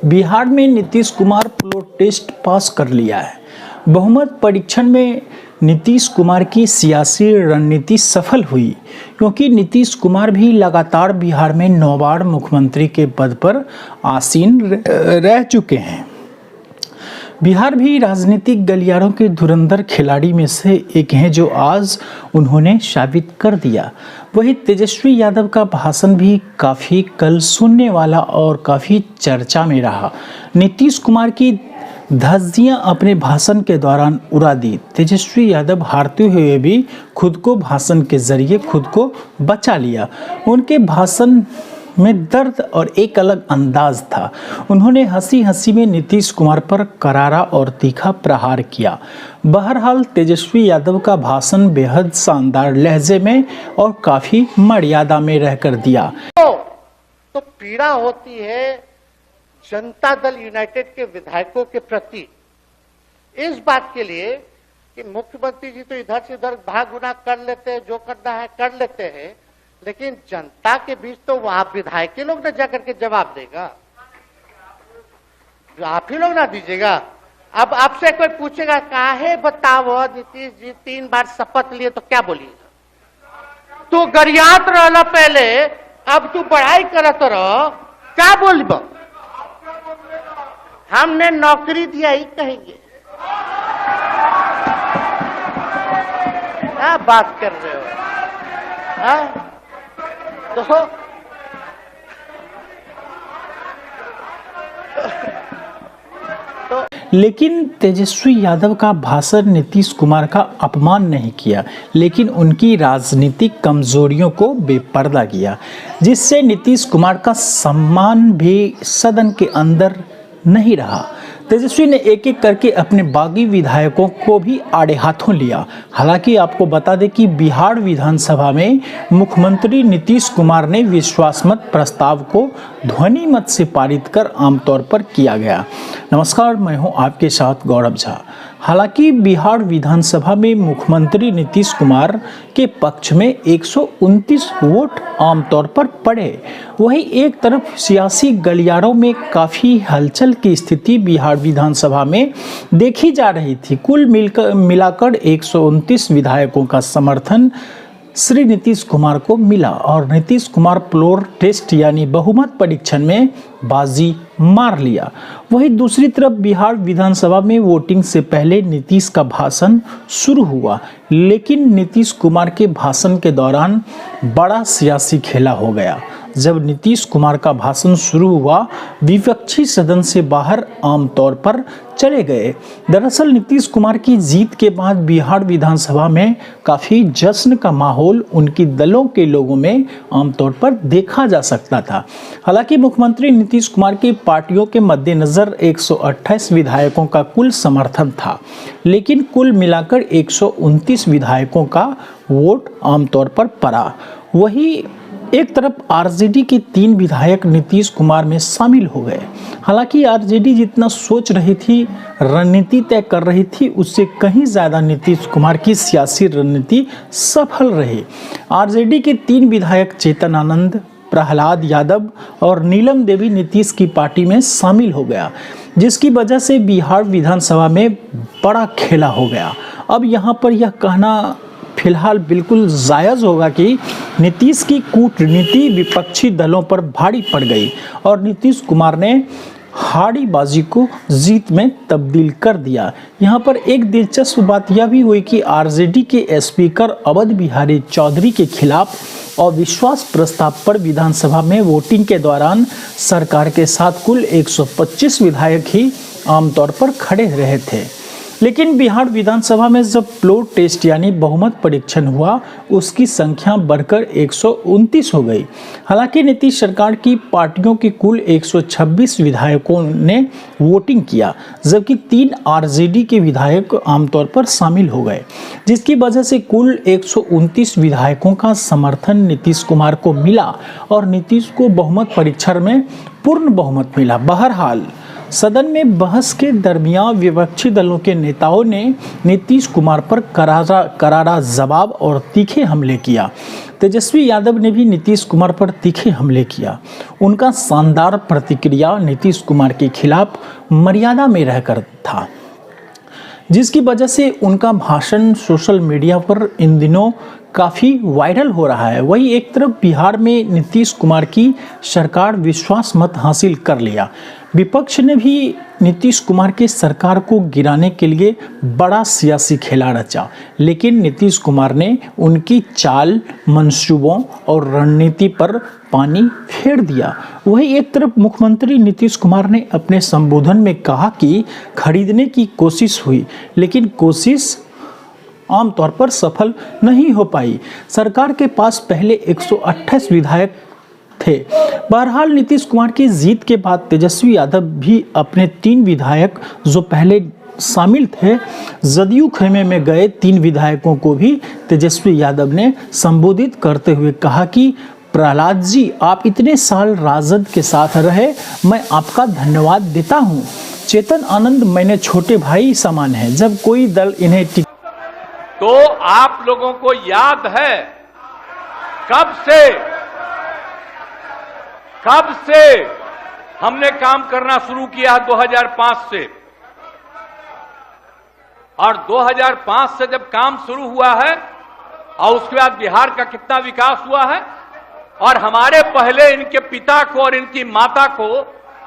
बिहार में Nitish Kumar floor test pass कर लिया है। बहुमत परीक्षण में नीतीश कुमार की सियासी रणनीति सफल हुई, क्योंकि नीतीश कुमार भी लगातार बिहार में 9 बार मुख्यमंत्री के पद पर आसीन रह चुके हैं। बिहार भी राजनीतिक गलियारों के धुरंधर खिलाड़ी में से एक हैं, जो आज उन्होंने साबित कर दिया। वही तेजस्वी यादव का भाषण भी काफ़ी कल सुनने वाला और काफ़ी चर्चा में रहा। नीतीश कुमार की धज्जियां अपने भाषण के दौरान उड़ा दी। तेजस्वी यादव हारते हुए भी खुद को भाषण के जरिए खुद को बचा लिया। उनके भाषण में दर्द और एक अलग अंदाज था। उन्होंने हंसी हंसी में नीतीश कुमार पर करारा और तीखा प्रहार किया। बहरहाल तेजस्वी यादव का भाषण बेहद शानदार लहजे में और काफी मर्यादा में रहकर दिया। तो पीड़ा होती है जनता दल यूनाइटेड के विधायकों के प्रति, इस बात के लिए कि मुख्यमंत्री जी तो इधर से उधर भाग गुना कर लेते हैं, जो करना है कर लेते हैं, लेकिन जनता के बीच तो वहां विधायक के लोग ना जाकर के जवाब देगा, जो आप ही लोग ना दीजिएगा। अब आपसे कोई पूछेगा काहे बताओ नीतीश जी 3 बार शपथ लिए, तो क्या बोलिएगा? तू गरियात रहला पहले, अब तू पढ़ाई करत रह, क्या बोलबो? हमने नौकरी दिया ही कहेंगे। क्या बात कर रहे हो? हाँ? लेकिन तेजस्वी यादव का भाषण नीतीश कुमार का अपमान नहीं किया, लेकिन उनकी राजनीतिक कमजोरियों को बेपर्दा किया, जिससे नीतीश कुमार का सम्मान भी सदन के अंदर नहीं रहा। तेजस्वी ने एक एक करके अपने बागी विधायकों को भी आड़े हाथों लिया। हालांकि आपको बता दें कि बिहार विधानसभा में मुख्यमंत्री नीतीश कुमार ने विश्वास मत प्रस्ताव को ध्वनि मत से पारित कर आमतौर पर किया गया। नमस्कार, मैं हूं आपके साथ गौरव झा। हालांकि बिहार विधानसभा में मुख्यमंत्री नीतीश कुमार के पक्ष में 129 वोट आमतौर पर पड़े। वहीं एक तरफ सियासी गलियारों में काफ़ी हलचल की स्थिति बिहार विधानसभा में देखी जा रही थी। कुल मिलाकर 129 विधायकों का समर्थन श्री नीतीश कुमार को मिला और नीतीश कुमार फ्लोर टेस्ट यानी बहुमत परीक्षण में बाजी मार लिया। वहीं दूसरी तरफ बिहार विधानसभा में वोटिंग से पहले नीतीश का भाषण शुरू हुआ, लेकिन नीतीश कुमार के भाषण के दौरान बड़ा सियासी खेला हो गया। जब नीतीश कुमार का भाषण शुरू हुआ, विपक्षी सदन से बाहर आमतौर पर चले गए। दरअसल नीतीश कुमार की जीत के बाद बिहार विधानसभा में काफ़ी जश्न का माहौल उनकी दलों के लोगों में आमतौर पर देखा जा सकता था। हालांकि मुख्यमंत्री नीतीश कुमार की पार्टियों के मद्देनज़र 128 विधायकों का कुल समर्थन था, लेकिन कुल मिलाकर 129 विधायकों का वोट आमतौर पर पड़ा। वही एक तरफ आरजेडी के 3 विधायक नीतीश कुमार में शामिल हो गए। हालांकि आरजेडी जितना सोच रही थी, रणनीति तय कर रही थी, उससे कहीं ज़्यादा नीतीश कुमार की सियासी रणनीति सफल रही। आरजेडी के 3 विधायक चेतन आनंद, प्रहलाद यादव और नीलम देवी नीतीश की पार्टी में शामिल हो गया, जिसकी वजह से बिहार विधानसभा में बड़ा खेला हो गया। अब यहाँ पर यह कहना फिलहाल बिल्कुल जायज़ होगा कि नीतीश की कूटनीति विपक्षी दलों पर भारी पड़ गई और नीतीश कुमार ने हारी बाजी को जीत में तब्दील कर दिया। यहाँ पर एक दिलचस्प बात यह भी हुई कि आरजेडी के स्पीकर अवध बिहारी चौधरी के खिलाफ अविश्वास प्रस्ताव पर विधानसभा में वोटिंग के दौरान सरकार के साथ कुल 125 विधायक ही आमतौर पर खड़े रहे थे। लेकिन बिहार विधानसभा में जब फ्लोर टेस्ट यानी बहुमत परीक्षण हुआ, उसकी संख्या बढ़कर 129 हो गई। हालांकि नीतीश सरकार की पार्टियों के कुल 126 विधायकों ने वोटिंग किया, जबकि 3 आरजेडी के विधायक आमतौर पर शामिल हो गए, जिसकी वजह से कुल 129 विधायकों का समर्थन नीतीश कुमार को मिला और नीतीश को बहुमत परीक्षण में पूर्ण बहुमत मिला। बहरहाल सदन में बहस के दरमियान विपक्षी दलों के नेताओं ने नीतीश कुमार पर करारा जवाब और तीखे हमले किया। तेजस्वी यादव ने भी नीतीश कुमार पर तीखे हमले किया। उनका शानदार प्रतिक्रिया नीतीश कुमार के खिलाफ मर्यादा में रहकर था, जिसकी वजह से उनका भाषण सोशल मीडिया पर इन दिनों काफ़ी वायरल हो रहा है। वहीं एक तरफ बिहार में नीतीश कुमार की सरकार विश्वास मत हासिल कर लिया। विपक्ष ने भी नीतीश कुमार की सरकार को गिराने के लिए बड़ा सियासी खेला रचा, लेकिन नीतीश कुमार ने उनकी चाल, मंसूबों और रणनीति पर पानी फेर दिया। वहीं एक तरफ मुख्यमंत्री नीतीश कुमार ने अपने संबोधन में कहा कि खरीदने की कोशिश हुई, लेकिन कोशिश आमतौर पर सफल नहीं हो पाई। सरकार के पास पहले 128 विधायक थे। बहरहाल नीतीश कुमार की जीत के बाद तेजस्वी यादव भी अपने 3 विधायक जो पहले शामिल थे जदयू खेमे में गए 3 विधायकों को भी तेजस्वी यादव ने संबोधित करते हुए कहा कि प्रहलाद जी, आप इतने साल राजद के साथ रहे, मैं आपका धन्यवाद देता हूं। चेतन आनंद मैंने छोटे भाई समान है। जब कोई दल इन्हें तो आप लोगों को याद है कब से हमने काम करना शुरू किया 2005 से, और 2005 से जब काम शुरू हुआ है और उसके बाद बिहार का कितना विकास हुआ है, और हमारे पहले इनके पिता को और इनकी माता को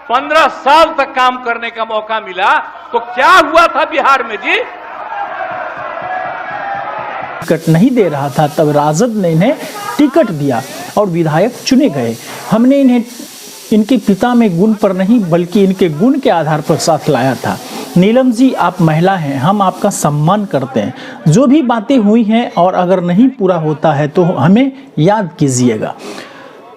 15 साल तक काम करने का मौका मिला, तो क्या हुआ था बिहार में जी? टिकट नहीं दे रहा था, तब राजद ने इन्हें टिकट दिया और विधायक चुने गए। हमने इन्हें इनके पिता में गुण पर नहीं बल्कि इनके गुण के आधार पर साथ लाया था। नीलम जी, आप महिला हैं, हम आपका सम्मान करते हैं। जो भी बातें हुई हैं और अगर नहीं पूरा होता है तो हमें याद कीजिएगा।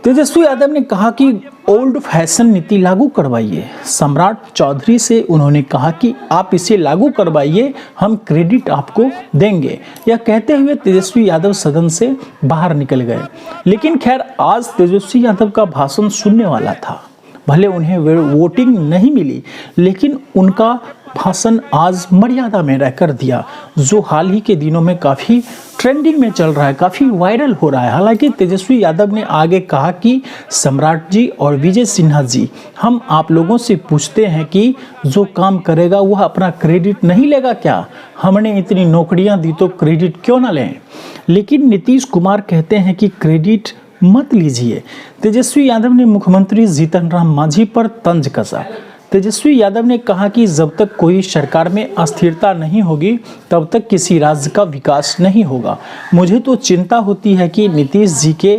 तेजस्वी यादव ने कहा कि ओल्ड फैशन नीति लागू करवाइए। सम्राट चौधरी से उन्होंने कहा कि आप इसे लागू करवाइए, हम क्रेडिट आपको देंगे। यह कहते हुए तेजस्वी यादव सदन से बाहर निकल गए। लेकिन खैर, आज तेजस्वी यादव का भाषण सुनने वाला था। भले उन्हें वोटिंग नहीं मिली, लेकिन उनका भाषण आज मर्यादा में रहकर दिया, जो हाल ही के दिनों में काफ़ी ट्रेंडिंग में चल रहा है, काफ़ी वायरल हो रहा है। हालांकि तेजस्वी यादव ने आगे कहा कि सम्राट जी और विजय सिन्हा जी, हम आप लोगों से पूछते हैं कि जो काम करेगा वह अपना क्रेडिट नहीं लेगा क्या? हमने इतनी नौकरियां दी तो क्रेडिट क्यों ना लें? लेकिन नीतीश कुमार कहते हैं कि क्रेडिट मत लीजिए। तेजस्वी यादव ने मुख्यमंत्री जीतन राम मांझी पर तंज कसा। तेजस्वी यादव ने कहा कि जब तक कोई सरकार में अस्थिरता नहीं होगी तब तक किसी राज्य का विकास नहीं होगा। मुझे तो चिंता होती है कि नीतीश जी के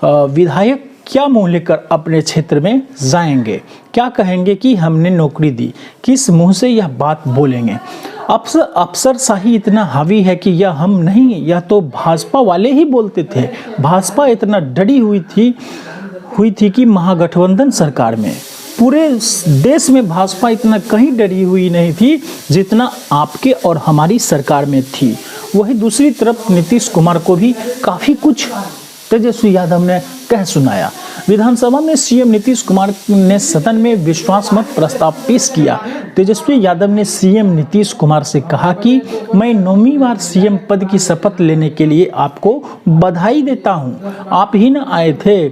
विधायक क्या मुंह लेकर अपने क्षेत्र में जाएंगे, क्या कहेंगे कि हमने नौकरी दी, किस मुंह से यह बात बोलेंगे। अफसरशाही इतना हावी है कि यह हम नहीं, यह तो भाजपा वाले ही बोलते थे। भाजपा इतना डरी हुई थी कि महागठबंधन सरकार में पूरे देश में भाजपा इतना कहीं डरी हुई नहीं थी जितना आपके और हमारी सरकार में थी। वही दूसरी तरफ नीतीश कुमार को भी काफ़ी कुछ तेजस्वी यादव ने कह सुनाया। विधानसभा में सीएम नीतीश कुमार ने सदन में विश्वास मत प्रस्ताव पेश किया। तेजस्वी यादव ने सीएम नीतीश कुमार से कहा कि मैं 9वीं बार सीएम पद की शपथ लेने के लिए आपको बधाई देता हूं। आप ही न आए थे,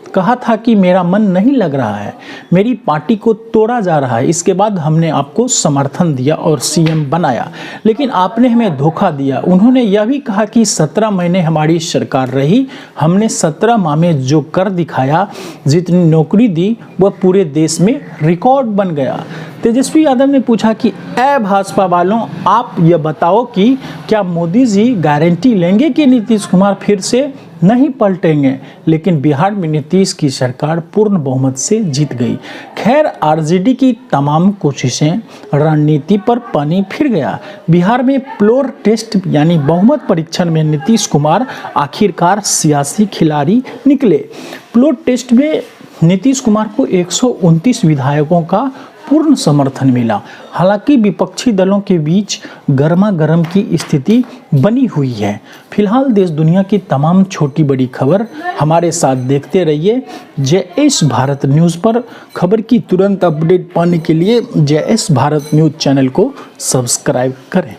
कहा था कि मेरा मन नहीं लग रहा है, मेरी पार्टी को तोड़ा जा रहा है। इसके बाद हमने आपको समर्थन दिया और सीएम बनाया, लेकिन आपने हमें धोखा दिया। उन्होंने यह भी कहा कि 17 महीने हमारी सरकार रही, हमने 17 माह में जो कर दिखाया, जितनी नौकरी दी, वह पूरे देश में रिकॉर्ड बन गया। तेजस्वी यादव ने पूछा कि ऐ भाजपा वालों, आप यह बताओ कि क्या मोदी जी गारंटी लेंगे कि नीतीश कुमार फिर से नहीं पलटेंगे? लेकिन बिहार में नीतीश की सरकार पूर्ण बहुमत से जीत गई। खैर, आरजेडी की तमाम कोशिशें, रणनीति पर पानी फिर गया। बिहार में फ्लोर टेस्ट यानी बहुमत परीक्षण में नीतीश कुमार आखिरकार सियासी खिलाड़ी निकले। फ्लोर टेस्ट में नीतीश कुमार को 129 विधायकों का पूर्ण समर्थन मिला। हालांकि विपक्षी दलों के बीच गर्मा गर्म की स्थिति बनी हुई है। फिलहाल देश दुनिया की तमाम छोटी बड़ी खबर हमारे साथ देखते रहिए। जयएस भारत न्यूज़ पर खबर की तुरंत अपडेट पाने के लिए जयएस भारत न्यूज़ चैनल को सब्सक्राइब करें।